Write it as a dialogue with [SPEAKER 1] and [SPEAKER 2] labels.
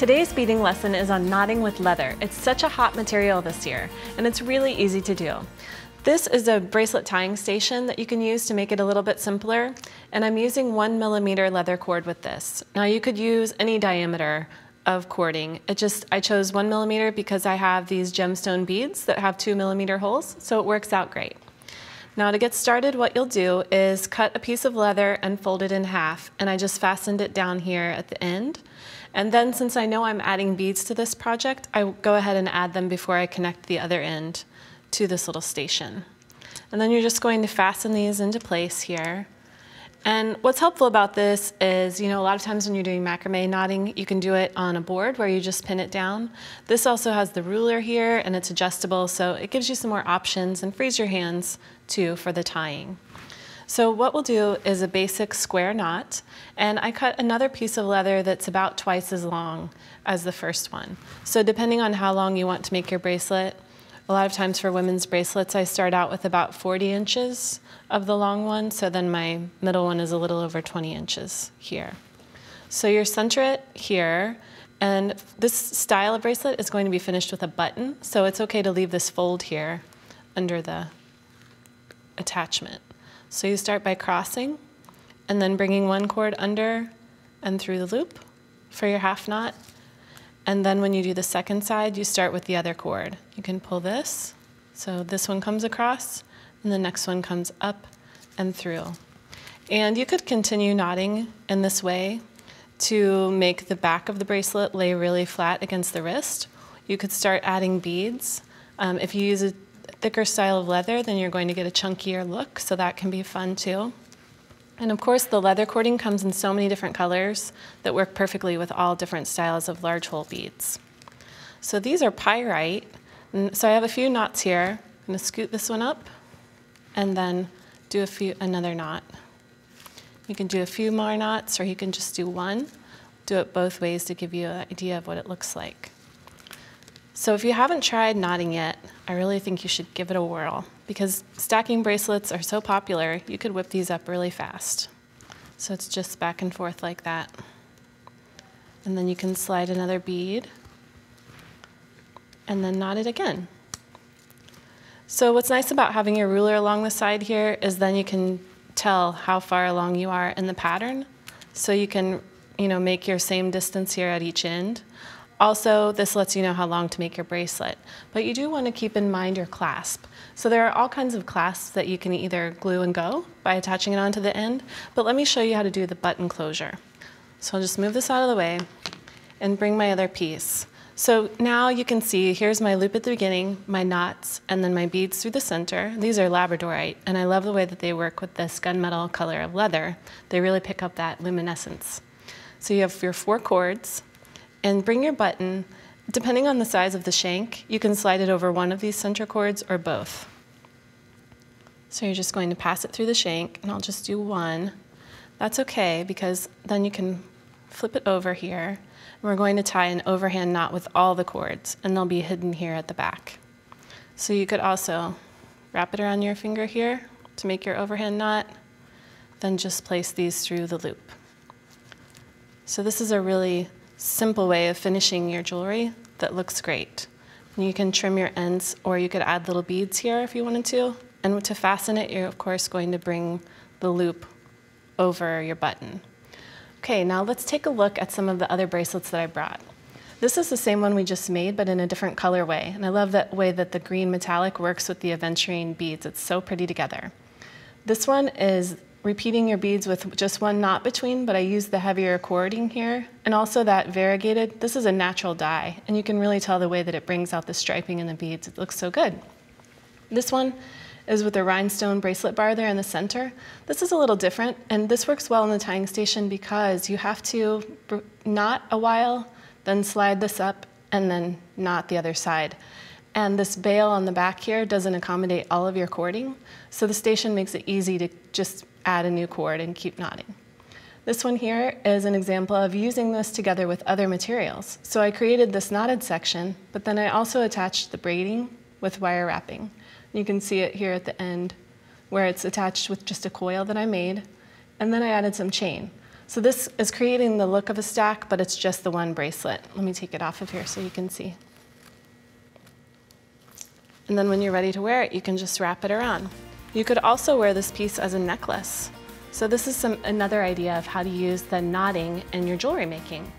[SPEAKER 1] Today's beading lesson is on knotting with leather. It's such a hot material this year, and it's really easy to do. This is a bracelet tying station that you can use to make it a little bit simpler, and I'm using 1mm leather cord with this. Now you could use any diameter of cording. I chose 1mm because I have these gemstone beads that have 2mm holes, so it works out great. Now to get started, what you'll do is cut a piece of leather and fold it in half, and I just fastened it down here at the end. And then since I know I'm adding beads to this project, I go ahead and add them before I connect the other end to this little station. And then you're just going to fasten these into place here. And what's helpful about this is, a lot of times when you're doing macrame knotting, you can do it on a board where you just pin it down. This also has the ruler here and it's adjustable, so it gives you some more options and frees your hands too for the tying. So what we'll do is a basic square knot, and I cut another piece of leather that's about twice as long as the first one. So depending on how long you want to make your bracelet, a lot of times for women's bracelets, I start out with about 40 inches of the long one, so then my middle one is a little over 20 inches here. So you center it here, and this style of bracelet is going to be finished with a button, so it's okay to leave this fold here under the attachment. So you start by crossing and then bringing one cord under and through the loop for your half knot. And then when you do the second side, you start with the other cord. You can pull this, so this one comes across and the next one comes up and through. And you could continue knotting in this way to make the back of the bracelet lay really flat against the wrist. You could start adding beads. If you use a thicker style of leather, then you're going to get a chunkier look, so that can be fun too. And of course, the leather cording comes in so many different colors that work perfectly with all different styles of large hole beads. So these are pyrite, and so I have a few knots here. I'm going to scoot this one up and then do another knot. You can do a few more knots, or you can just do one. Do it both ways to give you an idea of what it looks like. So if you haven't tried knotting yet, I really think you should give it a whirl, because stacking bracelets are so popular, you could whip these up really fast. So it's just back and forth like that. And then you can slide another bead and then knot it again. So what's nice about having your ruler along the side here is then you can tell how far along you are in the pattern. So you can, make your same distance here at each end. Also, this lets you know how long to make your bracelet, but you do want to keep in mind your clasp. So there are all kinds of clasps that you can either glue and go by attaching it onto the end, but let me show you how to do the button closure. So I'll just move this out of the way and bring my other piece. So now you can see here's my loop at the beginning, my knots, and then my beads through the center. These are labradorite, and I love the way that they work with this gunmetal color of leather. They really pick up that luminescence. So you have your 4 cords, and bring your button, depending on the size of the shank, you can slide it over one of these center cords or both. So you're just going to pass it through the shank, and I'll just do one. That's okay, because then you can flip it over here, and we're going to tie an overhand knot with all the cords, and they'll be hidden here at the back. So you could also wrap it around your finger here to make your overhand knot, then just place these through the loop. So this is a really simple way of finishing your jewelry that looks great. And you can trim your ends, or you could add little beads here if you wanted to. And to fasten it, you're of course going to bring the loop over your button. Okay, now let's take a look at some of the other bracelets that I brought. This is the same one we just made, but in a different colorway. And I love that way that the green metallic works with the aventurine beads. It's so pretty together. This one is repeating your beads with just one knot between, but I used the heavier cording here. And also that variegated, this is a natural dye, and you can really tell the way that it brings out the striping in the beads. It looks so good. This one is with the rhinestone bracelet bar there in the center. This is a little different, and this works well in the tying station because you have to knot a while, then slide this up, and then knot the other side. And this bail on the back here doesn't accommodate all of your cording, so the station makes it easy to just add a new cord and keep knotting. This one here is an example of using this together with other materials. So I created this knotted section, but then I also attached the braiding with wire wrapping. You can see it here at the end where it's attached with just a coil that I made, and then I added some chain. So this is creating the look of a stack, but it's just the one bracelet. Let me take it off of here so you can see. And then when you're ready to wear it, you can just wrap it around. You could also wear this piece as a necklace. So this is another idea of how to use the knotting in your jewelry making.